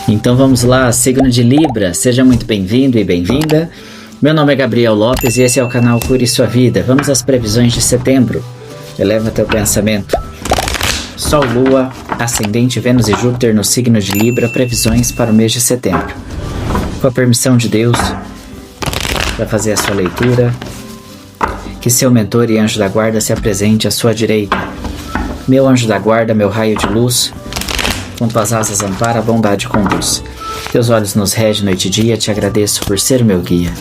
Então vamos lá, signo de Libra, seja muito bem-vindo e bem-vinda. Meu nome é Gabriel Lopes e esse é o canal Cure Sua Vida. Vamos às previsões de setembro. Eleva teu pensamento. Sol, Lua, Ascendente, Vênus e Júpiter no signo de Libra, previsões para o mês de setembro. Com a permissão de Deus, para fazer a sua leitura, que seu mentor e anjo da guarda se apresente à sua direita. Meu anjo da guarda, meu raio de luz, com tuas asas ampara, a bondade conduz. Teus olhos nos regem noite e dia, te agradeço por ser meu guia.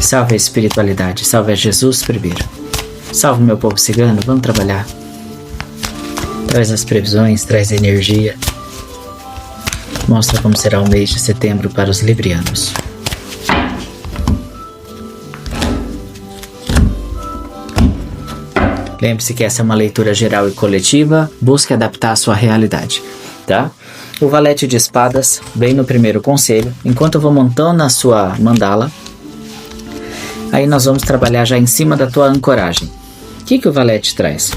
Salve a espiritualidade, salve a Jesus primeiro. Salve meu povo cigano, vamos trabalhar. Traz as previsões, traz a energia. Mostra como será o mês de setembro para os librianos. Lembre-se que essa é uma leitura geral e coletiva, busque adaptar a sua realidade, tá? O valete de espadas, bem no primeiro conselho, enquanto eu vou montando a sua mandala, aí nós vamos trabalhar já em cima da tua ancoragem. O que o valete traz?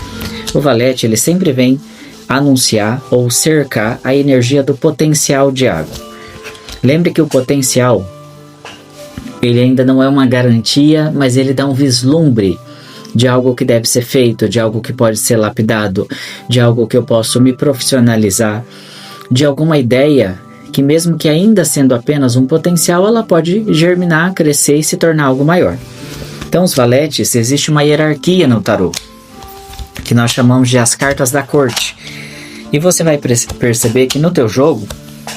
O valete, ele sempre vem anunciar ou cercar a energia do potencial de água. Lembre que o potencial, ele ainda não é uma garantia, mas ele dá um vislumbre de algo que deve ser feito, de algo que pode ser lapidado, de algo que eu posso me profissionalizar, de alguma ideia que, mesmo que ainda sendo apenas um potencial, ela pode germinar, crescer e se tornar algo maior. Então, os valetes, existe uma hierarquia no tarô, que nós chamamos de as cartas da corte. E você vai perceber que no teu jogo,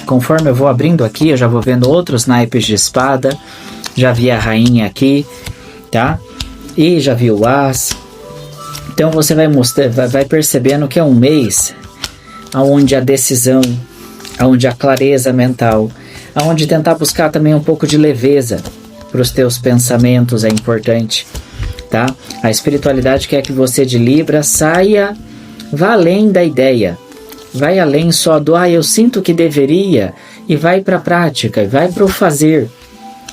conforme eu vou abrindo aqui, eu já vou vendo outros naipes de espada, já vi a rainha aqui, tá? E já vi o as. Então você vai percebendo que é um mês onde a decisão, onde a clareza mental, onde tentar buscar também um pouco de leveza para os teus pensamentos é importante, tá? A espiritualidade quer que você de Libra vá além da ideia, vai além só do eu sinto que deveria, e vai para a prática, vai para o fazer.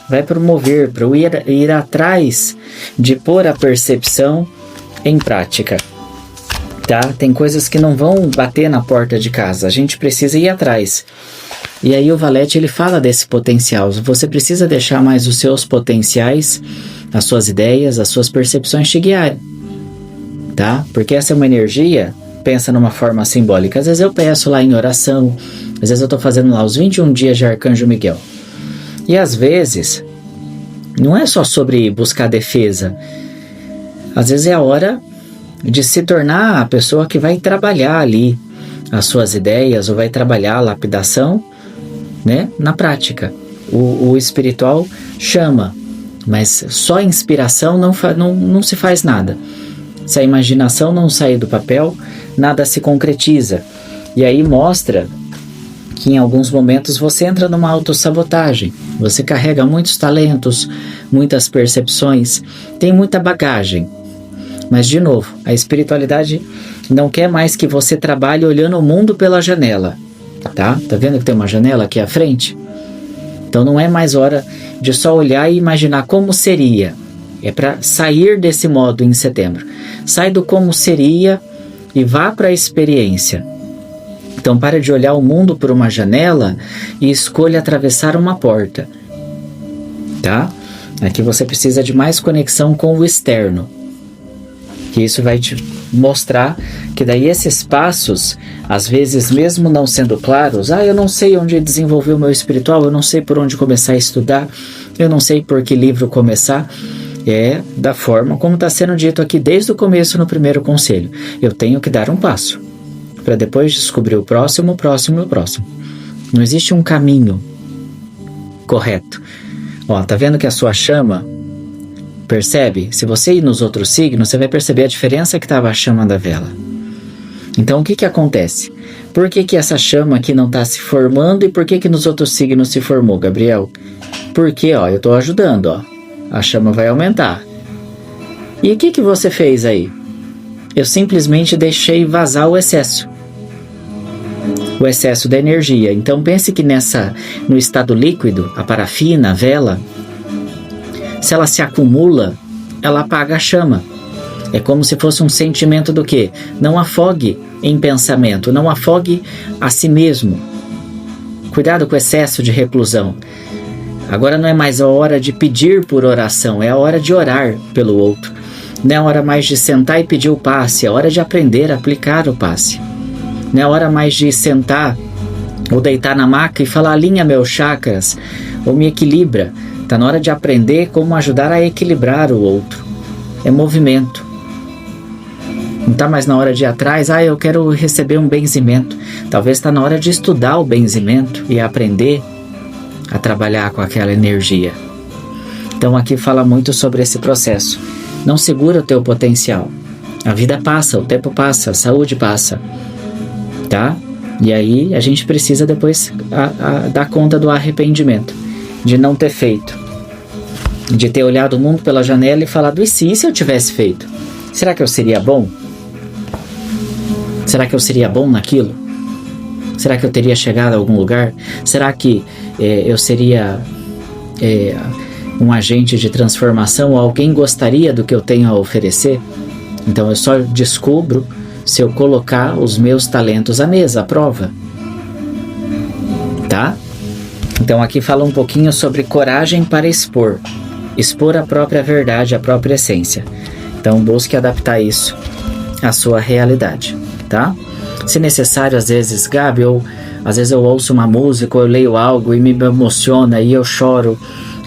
Vai promover, para ir atrás de pôr a percepção em prática, tá? Tem coisas que não vão bater na porta de casa, a gente precisa ir atrás. E aí o valete, ele fala desse potencial. Você precisa deixar mais os seus potenciais, as suas ideias, as suas percepções te guiarem, tá? Porque essa é uma energia, pensa numa forma simbólica. Às vezes eu peço lá em oração, às vezes eu estou fazendo lá os 21 dias de Arcanjo Miguel. E às vezes, não é só sobre buscar defesa. Às vezes é a hora de se tornar a pessoa que vai trabalhar ali as suas ideias, ou vai trabalhar a lapidação, né, na prática. O espiritual chama, mas só inspiração não se faz nada. Se a imaginação não sair do papel, nada se concretiza. E aí mostra que em alguns momentos você entra numa autossabotagem. Você carrega muitos talentos, muitas percepções, tem muita bagagem. Mas, de novo, a espiritualidade não quer mais que você trabalhe olhando o mundo pela janela, tá? Tá vendo que tem uma janela aqui à frente? Então não é mais hora de só olhar e imaginar como seria. É para sair desse modo em setembro. Sai do como seria e vá para a experiência. Então pare de olhar o mundo por uma janela e escolha atravessar uma porta, tá? Aqui você precisa de mais conexão com o externo, que isso vai te mostrar que daí esses passos, às vezes mesmo não sendo claros, eu não sei onde desenvolver o meu espiritual, eu não sei por onde começar a estudar, eu não sei por que livro começar, é da forma como está sendo dito aqui desde o começo no primeiro conselho. Eu tenho que dar um passo, para depois descobrir o próximo, o próximo e o próximo. Não existe um caminho correto. Ó, tá vendo que a sua chama, percebe? Se você ir nos outros signos, você vai perceber a diferença que estava a chama da vela. Então, o que acontece? Por que essa chama aqui não está se formando e por que nos outros signos se formou, Gabriel? Porque, eu estou ajudando, a chama vai aumentar. E o que você fez aí? Eu simplesmente deixei vazar o excesso da energia. Então pense que no estado líquido, a parafina, a vela, se ela se acumula, ela apaga a chama. É como se fosse um sentimento do quê? Não afogue em pensamento, não afogue a si mesmo. Cuidado com o excesso de reclusão. Agora não é mais a hora de pedir por oração, é a hora de orar pelo outro. Não é a hora mais de sentar e pedir o passe, é a hora de aprender a aplicar o passe. Não é a hora mais de sentar ou deitar na maca e falar: alinha meus chakras, ou me equilibra. Está na hora de aprender como ajudar a equilibrar o outro. É movimento. Não está mais na hora de ir atrás: eu quero receber um benzimento. Talvez está na hora de estudar o benzimento e aprender a trabalhar com aquela energia. Então aqui fala muito sobre esse processo. Não segura o teu potencial. A vida passa, o tempo passa, a saúde passa. Tá? E aí a gente precisa depois dar conta do arrependimento. De não ter feito. De ter olhado o mundo pela janela e falado: e se eu tivesse feito? Será que eu seria bom? Será que eu seria bom naquilo? Será que eu teria chegado a algum lugar? Será que eu seria um agente de transformação? Ou alguém gostaria do que eu tenho a oferecer? Então eu só descubro se eu colocar os meus talentos à mesa, à prova. Tá? Então aqui fala um pouquinho sobre coragem para expor. Expor a própria verdade, a própria essência. Então busque adaptar isso à sua realidade. Tá? Se necessário, às vezes, Gabi, às vezes eu ouço uma música, ou eu leio algo e me emociona e eu choro,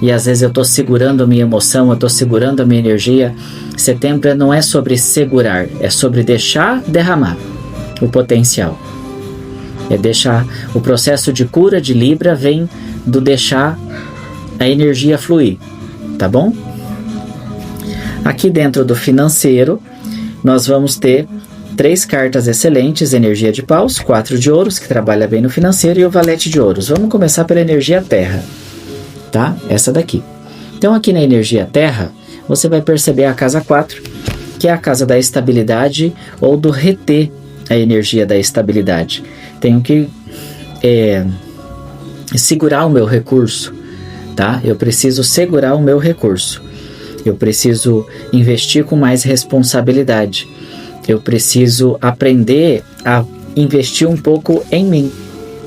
e às vezes eu estou segurando a minha emoção, eu estou segurando a minha energia. Setembro não é sobre segurar, é sobre deixar derramar o potencial. É deixar. O processo de cura de Libra vem do deixar a energia fluir, tá bom? Aqui dentro do financeiro, nós vamos ter 3 cartas excelentes: energia de paus, 4 de ouros, que trabalha bem no financeiro, e o valete de ouros. Vamos começar pela energia terra, tá? Essa daqui. Então aqui na energia terra, você vai perceber a casa 4, que é a casa da estabilidade ou do reter a energia da estabilidade. Tenho que segurar o meu recurso, tá? Eu preciso segurar o meu recurso. Eu preciso investir com mais responsabilidade. Eu preciso aprender a investir um pouco em mim,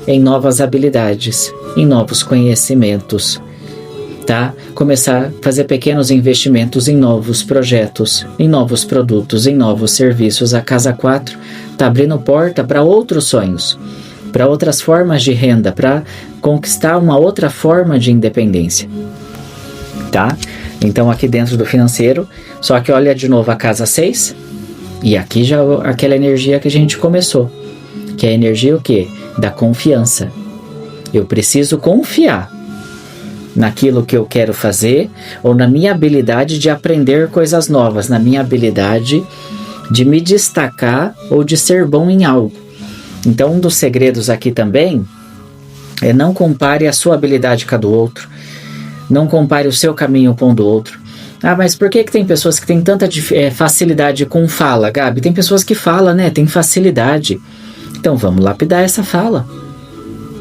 em novas habilidades, em novos conhecimentos, tá? Começar a fazer pequenos investimentos em novos projetos, em novos produtos, em novos serviços. A casa 4 está abrindo porta para outros sonhos, para outras formas de renda, para conquistar uma outra forma de independência, tá? Então aqui dentro do financeiro, só que olha de novo a casa 6, e aqui já aquela energia que a gente começou, que é a energia o quê? Da confiança. Eu preciso confiar naquilo que eu quero fazer, ou na minha habilidade de aprender coisas novas, na minha habilidade de me destacar ou de ser bom em algo. Então um dos segredos aqui também é: não compare a sua habilidade com a do outro, não compare o seu caminho com o do outro. Mas por que tem pessoas que têm tanta facilidade com fala, Gabi? Tem pessoas que falam, né? Tem facilidade. Então vamos lapidar essa fala.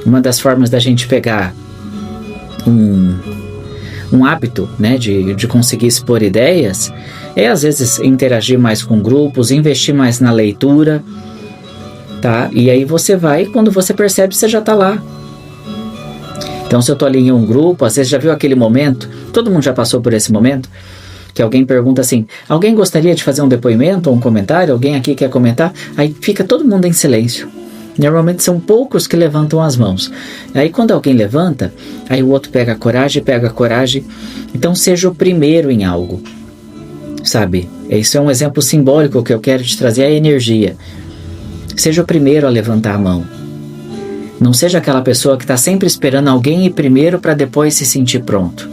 Uma das formas da gente pegar um hábito, né, de conseguir expor ideias é às vezes interagir mais com grupos, investir mais na leitura, tá? E aí você vai, quando você percebe, você já está lá. Então se eu estou ali em um grupo, às vezes já viu aquele momento, todo mundo já passou por esse momento, que alguém pergunta assim: alguém gostaria de fazer um depoimento ou um comentário? Alguém aqui quer comentar? Aí fica todo mundo em silêncio. Normalmente são poucos que levantam as mãos. Aí quando alguém levanta, aí o outro pega coragem. Então seja o primeiro em algo, sabe? Isso é um exemplo simbólico que eu quero te trazer: a energia. Seja o primeiro a levantar a mão. Não seja aquela pessoa que está sempre esperando alguém ir primeiro para depois se sentir pronto.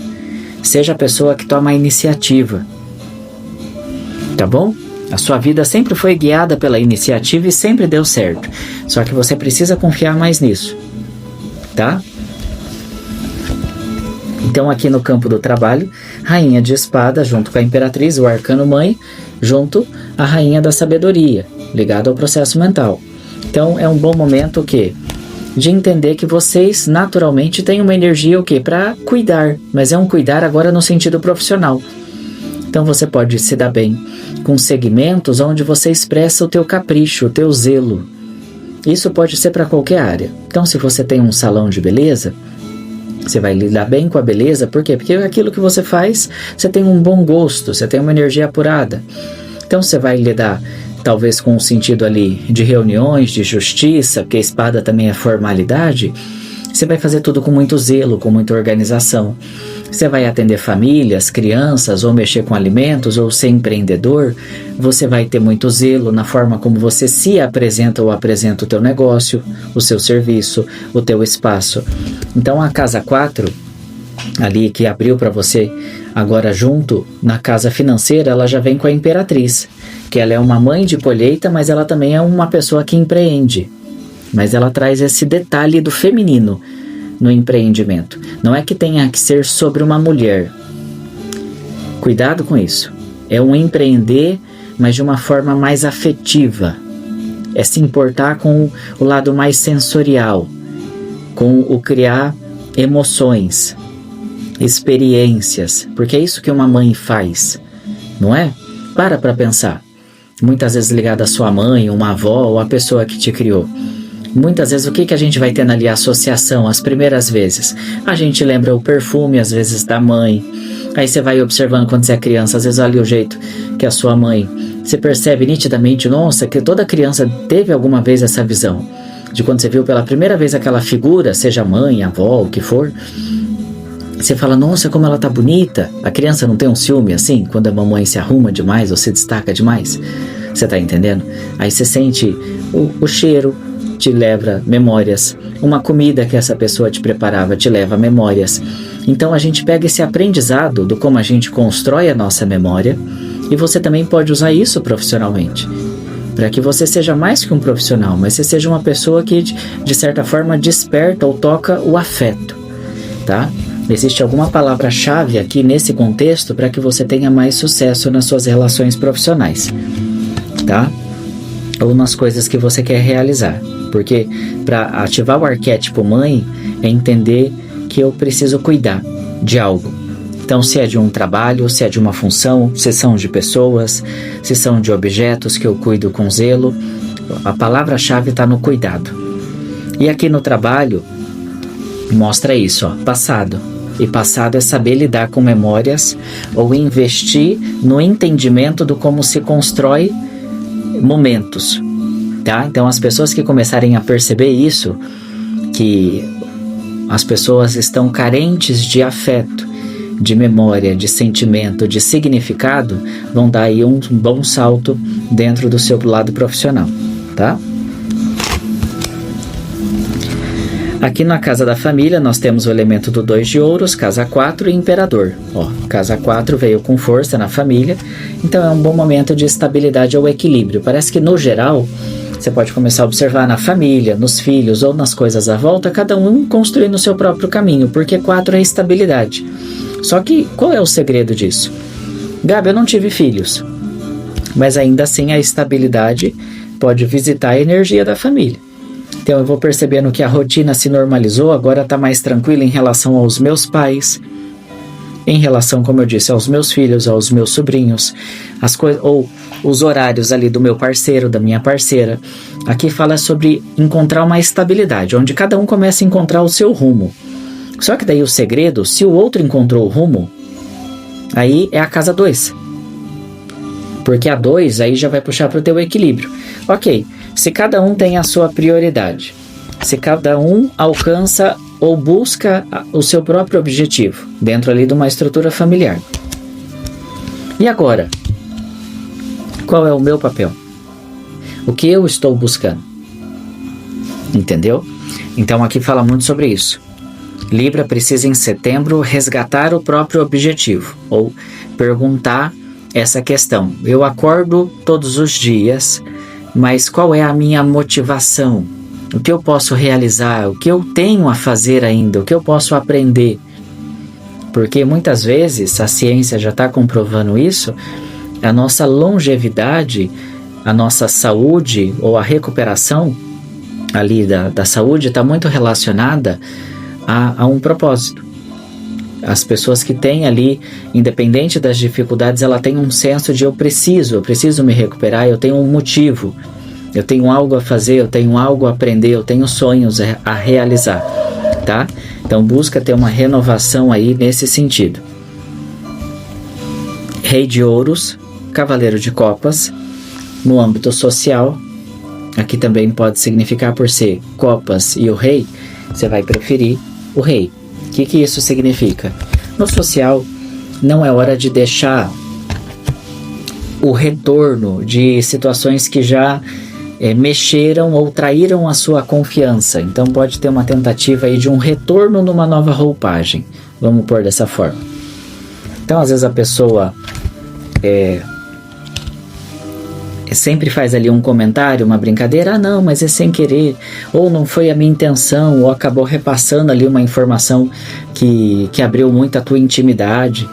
Seja a pessoa que toma a iniciativa. Tá bom? A sua vida sempre foi guiada pela iniciativa e sempre deu certo. Só que você precisa confiar mais nisso. Tá? Então aqui no campo do trabalho, Rainha de Espada junto com a Imperatriz, o Arcano Mãe, junto a Rainha da Sabedoria, ligado ao processo mental. Então é um bom momento de entender que vocês naturalmente têm uma energia para cuidar, mas é um cuidar agora no sentido profissional. Então você pode se dar bem com segmentos onde você expressa o teu capricho, o teu zelo, Isso pode ser para qualquer área. Então, se você tem um salão de beleza, você vai lidar bem com a beleza. Por quê? Porque aquilo que você faz, você tem um bom gosto, você tem uma energia apurada. Então, você vai lidar talvez com o sentido ali de reuniões, de justiça, porque a espada também é formalidade. Você vai fazer tudo com muito zelo, com muita organização. Você vai atender famílias, crianças, ou mexer com alimentos, ou ser empreendedor. Você vai ter muito zelo na forma como você se apresenta ou apresenta o teu negócio, o seu serviço, o teu espaço. Então a casa 4, ali que abriu para você agora junto na casa financeira, ela já vem com a imperatriz, que ela é uma mãe de colheita, mas ela também é uma pessoa que empreende. Mas ela traz esse detalhe do feminino no empreendimento. Não é que tenha que ser sobre uma mulher. Cuidado com isso. É um empreender, mas de uma forma mais afetiva. É se importar com o lado mais sensorial, com o criar emoções, experiências, porque é isso que uma mãe faz, não é? Para pensar. Muitas vezes ligada à sua mãe, uma avó ou a pessoa que te criou. Muitas vezes o que a gente vai tendo ali? A associação, as primeiras vezes. A gente lembra o perfume, às vezes, da mãe. Aí você vai observando quando você é criança, às vezes ali o jeito que a sua mãe... Você percebe nitidamente, nossa, que toda criança teve alguma vez essa visão. De quando você viu pela primeira vez aquela figura, seja mãe, avó, o que for. Você fala, nossa, como ela tá bonita. A criança não tem um ciúme assim, quando a mamãe se arruma demais ou se destaca demais? Você tá entendendo? Aí você sente o cheiro, te leva memórias. Uma comida que essa pessoa te preparava te leva memórias. Então a gente pega esse aprendizado do como a gente constrói a nossa memória e você também pode usar isso profissionalmente. Para que você seja mais que um profissional, mas você seja uma pessoa que de certa forma desperta ou toca o afeto, tá? Existe alguma palavra-chave aqui nesse contexto para que você tenha mais sucesso nas suas relações profissionais, tá? Ou nas coisas que você quer realizar. Porque para ativar o arquétipo mãe é entender que eu preciso cuidar de algo. Então, se é de um trabalho, se é de uma função, se são de pessoas, se são de objetos que eu cuido com zelo, a palavra-chave está no cuidado. E aqui no trabalho, mostra isso, ó, passado. E passado é saber lidar com memórias ou investir no entendimento do como se constrói momentos. Tá? Então as pessoas que começarem a perceber isso, que as pessoas estão carentes de afeto, de memória, de sentimento, de significado, vão dar aí um bom salto dentro do seu lado profissional, tá? Aqui na casa da família nós temos o elemento do 2 de ouros, casa 4 e imperador. Ó, casa 4 veio com força na família, então é um bom momento de estabilidade ou equilíbrio. Parece que no geral você pode começar a observar na família, nos filhos ou nas coisas à volta, cada um construindo o seu próprio caminho, porque 4 é estabilidade. Só que qual é o segredo disso? Gabi, eu não tive filhos, mas ainda assim a estabilidade pode visitar a energia da família. Então eu vou percebendo que a rotina se normalizou, agora está mais tranquila em relação aos meus pais, em relação, como eu disse, aos meus filhos, aos meus sobrinhos, as coisas, ou os horários ali do meu parceiro, da minha parceira. Aqui fala sobre encontrar uma estabilidade, onde cada um começa a encontrar o seu rumo. Só que daí o segredo, se o outro encontrou o rumo, aí é a casa 2. Porque a 2 aí já vai puxar para o teu equilíbrio. Ok, se cada um tem a sua prioridade, se cada um alcança ou busca o seu próprio objetivo, dentro ali de uma estrutura familiar. E agora? Qual é o meu papel? O que eu estou buscando? Entendeu? Então aqui fala muito sobre isso. Libra precisa em setembro resgatar o próprio objetivo, ou perguntar essa questão. Eu acordo todos os dias, mas qual é a minha motivação? O que eu posso realizar? O que eu tenho a fazer ainda? O que eu posso aprender? Porque muitas vezes, a ciência já está comprovando isso, a nossa longevidade, a nossa saúde ou a recuperação ali da saúde está muito relacionada a um propósito. As pessoas que têm ali, independente das dificuldades, ela tem um senso de eu preciso me recuperar, eu tenho um motivo. Eu tenho algo a fazer, eu tenho algo a aprender, eu tenho sonhos a realizar, tá? Então busca ter uma renovação aí nesse sentido. Rei de ouros, cavaleiro de copas, no âmbito social, aqui também pode significar, por ser copas e o rei, você vai preferir o rei. O que isso significa? No social, não é hora de deixar o retorno de situações que já mexeram ou traíram a sua confiança. Então pode ter uma tentativa aí de um retorno numa nova roupagem, vamos pôr dessa forma. Então às vezes a pessoa sempre faz ali um comentário, uma brincadeira, ah não, mas é sem querer, ou não foi a minha intenção, ou acabou repassando ali uma informação que abriu muito a tua intimidade,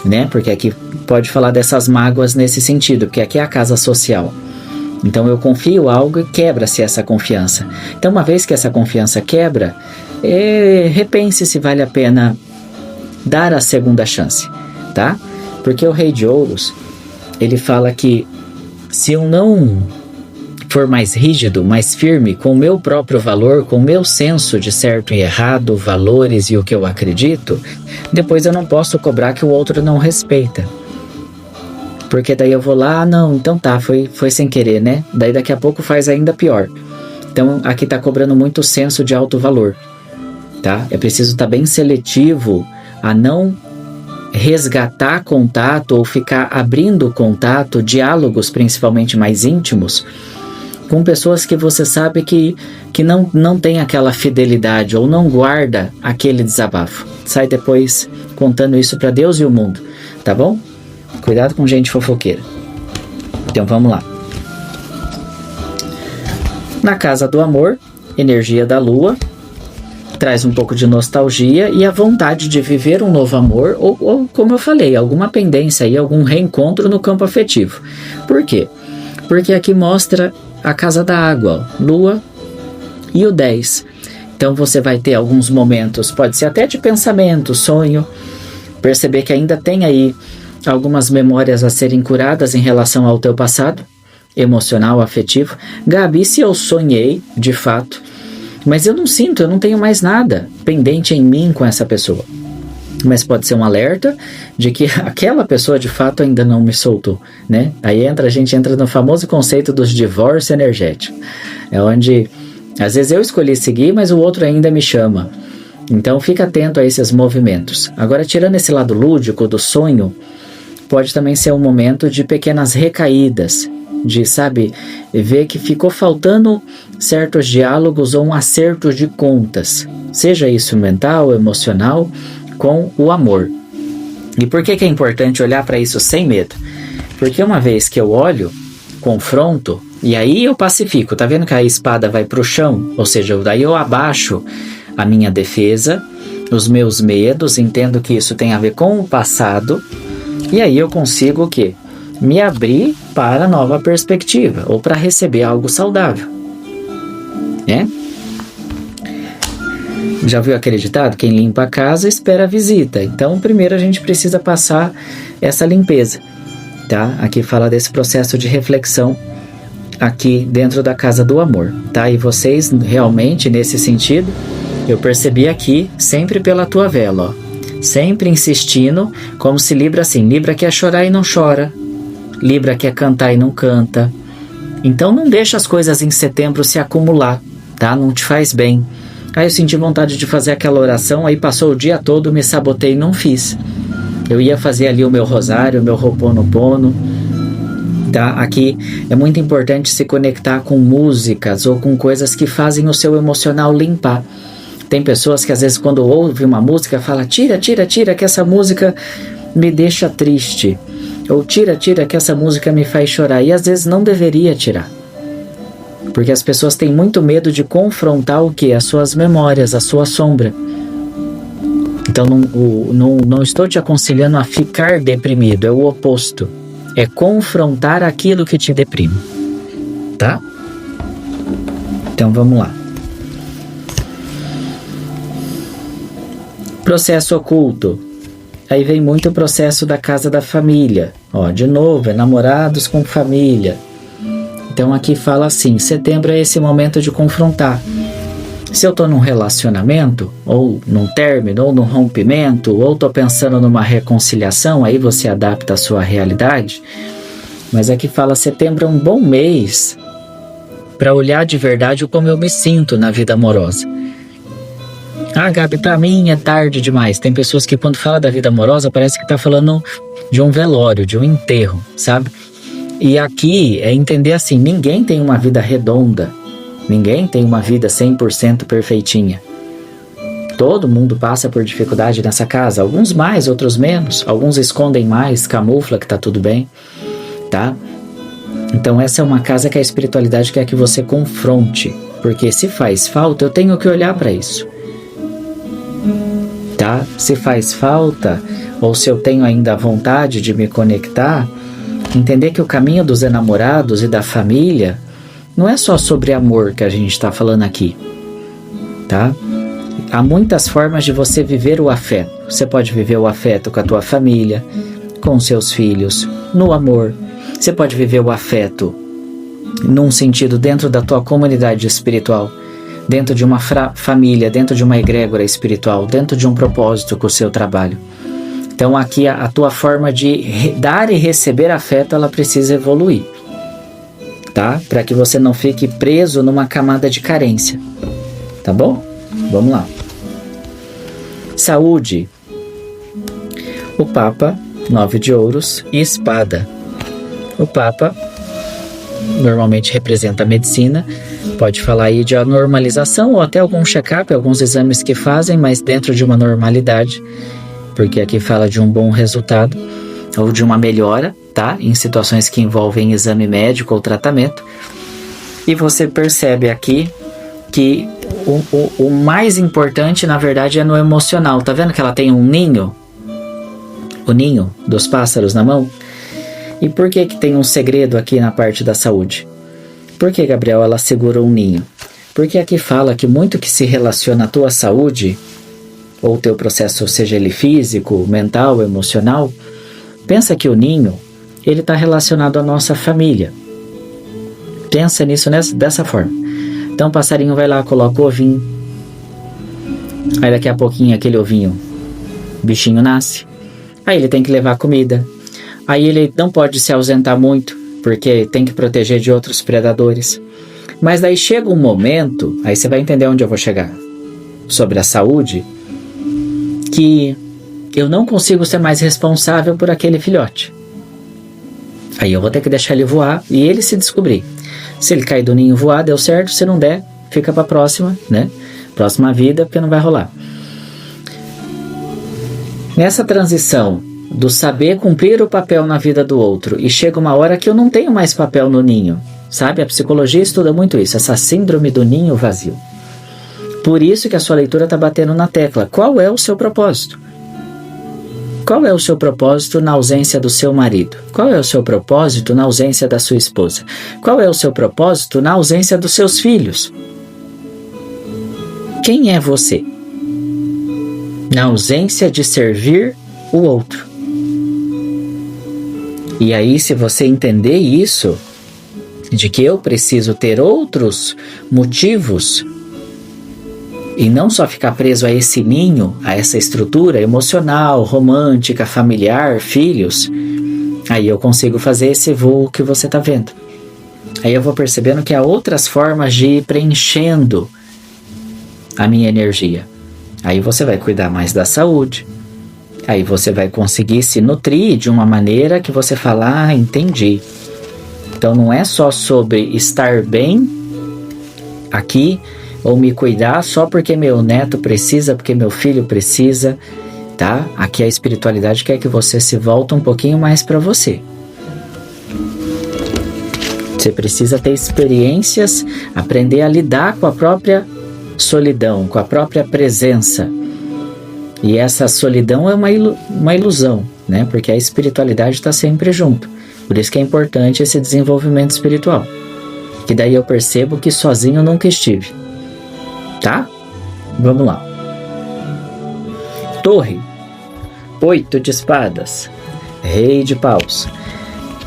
né? Porque aqui pode falar dessas mágoas nesse sentido, porque aqui é a casa social. Então eu confio algo e quebra-se essa confiança. Então uma vez que essa confiança quebra, repense se vale a pena dar a segunda chance, tá? Porque o Rei de Ouros, ele fala que se eu não for mais rígido, mais firme com o meu próprio valor, com o meu senso de certo e errado, valores e o que eu acredito, depois eu não posso cobrar que o outro não respeita. Porque daí eu vou lá, não, então tá, foi sem querer, né? Daí daqui a pouco faz ainda pior. Então aqui tá cobrando muito senso de alto valor, tá? É preciso estar bem seletivo a não resgatar contato ou ficar abrindo contato, diálogos principalmente mais íntimos, com pessoas que você sabe que não tem aquela fidelidade ou não guarda aquele desabafo. Sai depois contando isso para Deus e o mundo, tá bom? Cuidado com gente fofoqueira. Então vamos lá. Na casa do amor, energia da lua, traz um pouco de nostalgia e a vontade de viver um novo amor ou como eu falei, alguma pendência aí, algum reencontro no campo afetivo. Por quê? Porque aqui mostra a casa da água, lua e o 10. Então você vai ter alguns momentos, pode ser até de pensamento, sonho, perceber que ainda tem aí algumas memórias a serem curadas em relação ao teu passado, emocional, afetivo. Gabi, se eu sonhei, de fato, mas eu não sinto, eu não tenho mais nada pendente em mim com essa pessoa. Mas pode ser um alerta de que aquela pessoa de fato ainda não me soltou, né? Aí a gente entra no famoso conceito dos divórcio energético. É onde, às vezes eu escolhi seguir, mas o outro ainda me chama. Então fica atento a esses movimentos. Agora, tirando esse lado lúdico do sonho, pode também ser um momento de pequenas recaídas, de, sabe, ver que ficou faltando certos diálogos ou um acerto de contas, seja isso mental, emocional, com o amor. E por que é importante olhar para isso sem medo? Porque uma vez que eu olho, confronto, e aí eu pacifico, tá vendo que a espada vai para o chão? Ou seja, daí eu abaixo a minha defesa, os meus medos, entendo que isso tem a ver com o passado, e aí eu consigo o quê? Me abrir para nova perspectiva, ou para receber algo saudável, né? Já viu aquele ditado? Quem limpa a casa espera a visita. Então, primeiro a gente precisa passar essa limpeza, tá? Aqui fala desse processo de reflexão aqui dentro da casa do amor, tá? E vocês, realmente, nesse sentido, eu percebi aqui, sempre pela tua vela, ó. Sempre insistindo, como se Libra assim, Libra quer chorar e não chora, Libra quer cantar e não canta. Então não deixa as coisas em setembro se acumular, tá? Não te faz bem. Aí eu senti vontade de fazer aquela oração, aí passou o dia todo, me sabotei e não fiz. Eu ia fazer ali o meu rosário, o meu Ho'oponopono, tá? Aqui é muito importante se conectar com músicas ou com coisas que fazem o seu emocional limpar. Tem pessoas que às vezes quando ouve uma música fala, tira que essa música me deixa triste. Ou tira que essa música me faz chorar. E às vezes não deveria tirar. Porque as pessoas têm muito medo de confrontar o quê? As suas memórias, a sua sombra. Então não estou te aconselhando a ficar deprimido, é o oposto. É confrontar aquilo que te deprime. Tá? Então vamos lá. Processo oculto. Aí vem muito o processo da casa da família. Ó, de novo, é namorados com família. Então aqui fala assim, setembro é esse momento de confrontar. Se eu estou num relacionamento, ou num término, ou num rompimento, ou estou pensando numa reconciliação, aí você adapta a sua realidade. Mas aqui fala, setembro é um bom mês para olhar de verdade como eu me sinto na vida amorosa. Ah, Gabi, para mim é tarde demais. Tem pessoas que quando fala da vida amorosa parece que está falando de um velório, de um enterro, sabe? E aqui é entender assim, ninguém tem uma vida redonda. Ninguém tem uma vida 100% perfeitinha. Todo mundo passa por dificuldade nessa casa. Alguns mais, outros menos. Alguns escondem mais, camufla que tá tudo bem. Tá? Então essa é uma casa que a espiritualidade quer que você confronte. Porque se faz falta, eu tenho que olhar para isso. Tá? Se faz falta, ou se eu tenho ainda a vontade de me conectar, entender que o caminho dos enamorados e da família não é só sobre amor que a gente está falando aqui, tá? Há muitas formas de você viver o afeto. Você pode viver o afeto com a tua família, com seus filhos, no amor. Você pode viver o afeto num sentido dentro da tua comunidade espiritual, dentro de uma família, dentro de uma egrégora espiritual, dentro de um propósito com o seu trabalho. Então aqui a tua forma de dar e receber afeto, ela precisa evoluir. Tá? Para que você não fique preso numa camada de carência. Tá bom? Vamos lá. Saúde. O Papa, 9 de ouros e espada. O Papa normalmente representa a medicina. Pode falar aí de normalização ou até algum check-up, alguns exames que fazem, mas dentro de uma normalidade. Porque aqui fala de um bom resultado ou de uma melhora, tá? Em situações que envolvem exame médico ou tratamento. E você percebe aqui que o mais importante, na verdade, é no emocional. Tá vendo que ela tem um ninho? O ninho dos pássaros na mão? E por que tem um segredo aqui na parte da saúde? Por que, Gabriel, ela segura um ninho? Porque aqui fala que muito que se relaciona à tua saúde, ou o teu processo, seja ele físico, mental, emocional, pensa que o ninho, ele está relacionado à nossa família. Pensa nisso dessa forma. Então o passarinho vai lá, coloca o ovinho. Aí daqui a pouquinho aquele ovinho, o bichinho nasce. Aí ele tem que levar comida. Aí ele não pode se ausentar muito, porque tem que proteger de outros predadores. Mas daí chega um momento, aí você vai entender onde eu vou chegar, sobre a saúde, que eu não consigo ser mais responsável por aquele filhote. Aí eu vou ter que deixar ele voar e ele se descobrir. Se ele cair do ninho voar, deu certo. Se não der, fica para a próxima, né? Próxima vida, porque não vai rolar. Nessa transição do saber cumprir o papel na vida do outro e chega uma hora que eu não tenho mais papel no ninho, sabe? A psicologia estuda muito isso, essa síndrome do ninho vazio. Por isso que a sua leitura está batendo na tecla. Qual é o seu propósito? Qual é o seu propósito na ausência do seu marido? Qual é o seu propósito na ausência da sua esposa? Qual é o seu propósito na ausência dos seus filhos? Quem é você? Na ausência de servir o outro. E aí, se você entender isso, de que eu preciso ter outros motivos e não só ficar preso a esse ninho, a essa estrutura emocional, romântica, familiar, filhos, aí eu consigo fazer esse voo que você está vendo. Aí eu vou percebendo que há outras formas de ir preenchendo a minha energia. Aí você vai cuidar mais da saúde. Aí você vai conseguir se nutrir de uma maneira que você fala, entendi. Então não é só sobre estar bem aqui, ou me cuidar só porque meu neto precisa, porque meu filho precisa, tá? Aqui a espiritualidade quer que você se volte um pouquinho mais para você. Você precisa ter experiências, aprender a lidar com a própria solidão, com a própria presença. E essa solidão é uma ilusão, né? Porque a espiritualidade está sempre junto. Por isso que é importante esse desenvolvimento espiritual. Que daí eu percebo que sozinho eu nunca estive. Tá? Vamos lá. Torre. 8 de espadas. Rei de paus.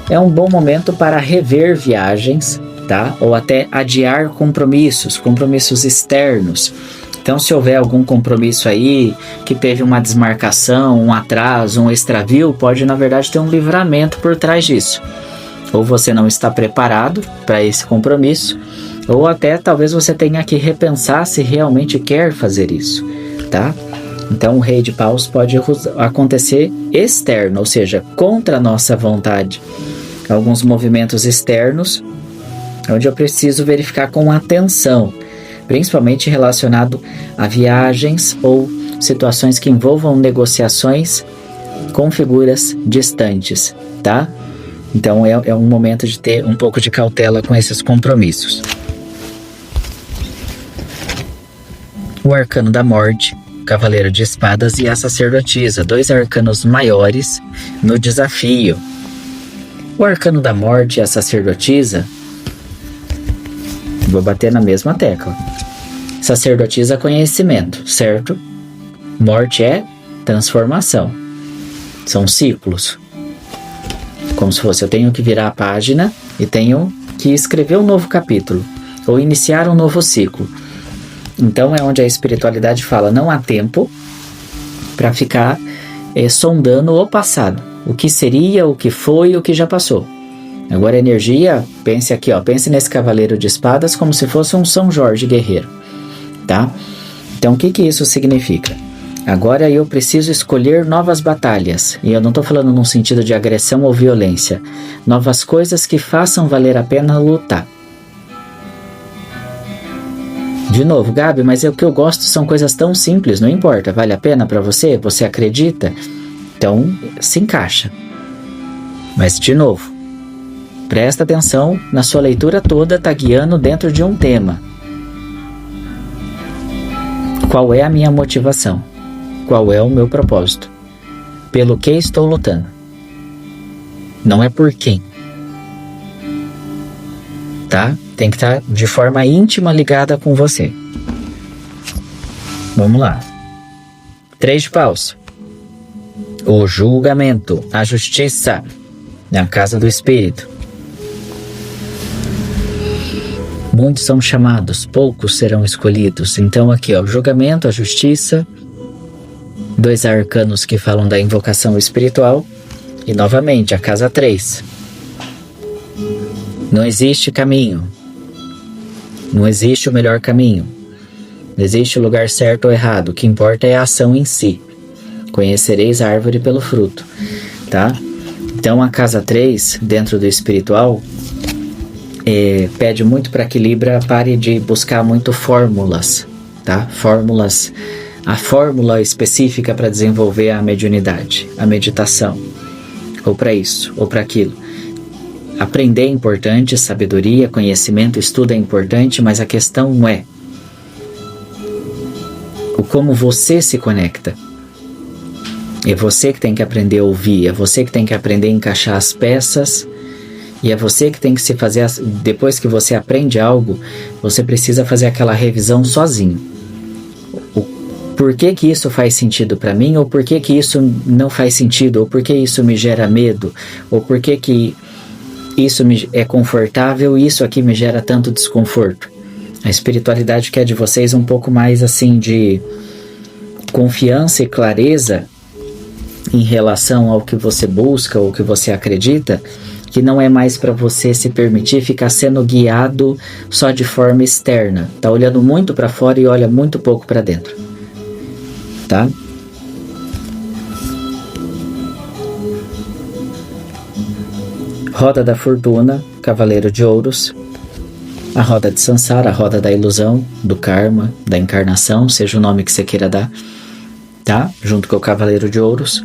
É um bom momento para rever viagens, tá? Ou até adiar compromissos externos. Então, se houver algum compromisso aí, que teve uma desmarcação, um atraso, um extravio, pode, na verdade, ter um livramento por trás disso. Ou você não está preparado para esse compromisso, ou até talvez você tenha que repensar se realmente quer fazer isso, tá? Então, o Rei de Paus pode acontecer externo, ou seja, contra a nossa vontade. Alguns movimentos externos, onde eu preciso verificar com atenção, principalmente relacionado a viagens ou situações que envolvam negociações com figuras distantes, tá? Então é um momento de ter um pouco de cautela com esses compromissos. O Arcano da Morte, Cavaleiro de Espadas e a Sacerdotisa, 2 arcanos maiores no desafio. O Arcano da Morte e a Sacerdotisa, vou bater na mesma tecla. Sacerdotisa é conhecimento, certo? Morte é transformação. São ciclos. Como se fosse, eu tenho que virar a página e tenho que escrever um novo capítulo, ou iniciar um novo ciclo. Então é onde a espiritualidade fala, não há tempo para ficar sondando o passado. O que seria, o que foi, o que já passou. Agora a energia, pense aqui, pense nesse Cavaleiro de Espadas como se fosse um São Jorge guerreiro, tá? Então o que isso significa? Agora eu preciso escolher novas batalhas, e eu não estou falando num sentido de agressão ou violência, novas coisas que façam valer a pena lutar. De novo, Gabi, mas o que eu gosto são coisas tão simples, não importa, vale a pena para você? Você acredita? Então se encaixa. Mas de novo, presta atenção, na sua leitura toda está guiando dentro de um tema. Qual é a minha motivação? Qual é o meu propósito? Pelo que estou lutando? Não é por quem. Tá? Tem que estar de forma íntima ligada com você. Vamos lá. 3 de paus. O julgamento, a justiça, na casa do espírito. Muitos são chamados, poucos serão escolhidos. Então aqui, o julgamento, a justiça, 2 arcanos que falam da invocação espiritual e novamente a casa 3. Não existe caminho. Não existe o melhor caminho. Não existe o lugar certo ou errado. O que importa é a ação em si. Conhecereis a árvore pelo fruto, tá? Então a casa 3, dentro do espiritual, pede muito para que Libra pare de buscar muito fórmulas, tá? Fórmulas, a fórmula específica para desenvolver a mediunidade, a meditação, ou para isso, ou para aquilo. Aprender é importante, sabedoria, conhecimento, estudo é importante, mas a questão é o como você se conecta. É você que tem que aprender a ouvir, é você que tem que aprender a encaixar as peças, e é você que tem que se fazer, depois que você aprende algo, você precisa fazer aquela revisão sozinho. Por que isso faz sentido para mim, ou por que isso não faz sentido, ou por que isso me gera medo, ou por que isso é confortável e isso aqui me gera tanto desconforto. A espiritualidade quer de vocês um pouco mais assim de confiança e clareza em relação ao que você busca ou que você acredita, que não é mais para você se permitir ficar sendo guiado só de forma externa. Tá olhando muito para fora e olha muito pouco para dentro. Tá? Roda da Fortuna, Cavaleiro de Ouros, a roda de Sansara, a roda da ilusão, do karma, da encarnação, seja o nome que você queira dar, tá? Junto com o Cavaleiro de Ouros.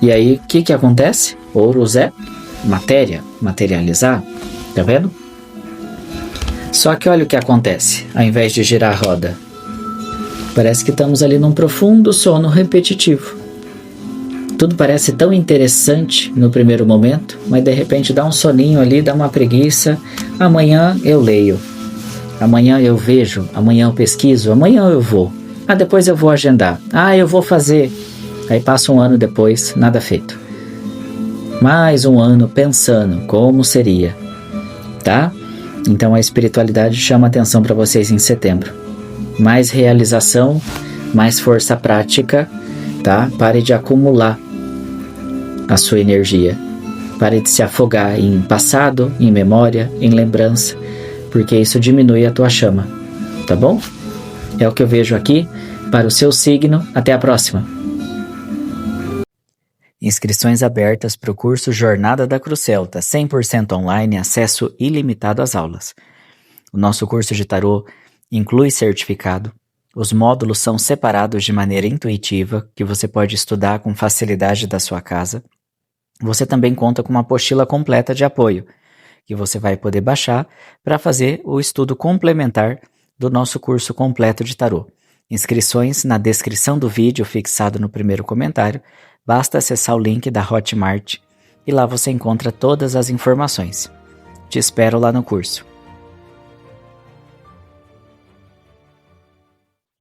E aí, o que acontece? Ouros é matéria, materializar, tá vendo? Só que olha o que acontece, ao invés de girar a roda. Parece que estamos ali num profundo sono repetitivo. Tudo parece tão interessante no primeiro momento, mas de repente dá um soninho ali, dá uma preguiça. Amanhã eu leio, amanhã eu vejo, amanhã eu pesquiso, amanhã eu vou. Depois eu vou agendar. Eu vou fazer. Aí passa um ano depois, nada feito. Mais um ano pensando como seria, tá? Então a espiritualidade chama atenção para vocês em setembro. Mais realização, mais força prática, tá? Pare de acumular a sua energia. Pare de se afogar em passado, em memória, em lembrança, porque isso diminui a tua chama, tá bom? É o que eu vejo aqui para o seu signo. Até a próxima! Inscrições abertas para o curso Jornada da Cruz Celta, 100% online, acesso ilimitado às aulas. O nosso curso de tarô inclui certificado. Os módulos são separados de maneira intuitiva, que você pode estudar com facilidade da sua casa. Você também conta com uma apostila completa de apoio, que você vai poder baixar para fazer o estudo complementar do nosso curso completo de tarô. Inscrições na descrição do vídeo fixado no primeiro comentário. Basta acessar o link da Hotmart e lá você encontra todas as informações. Te espero lá no curso.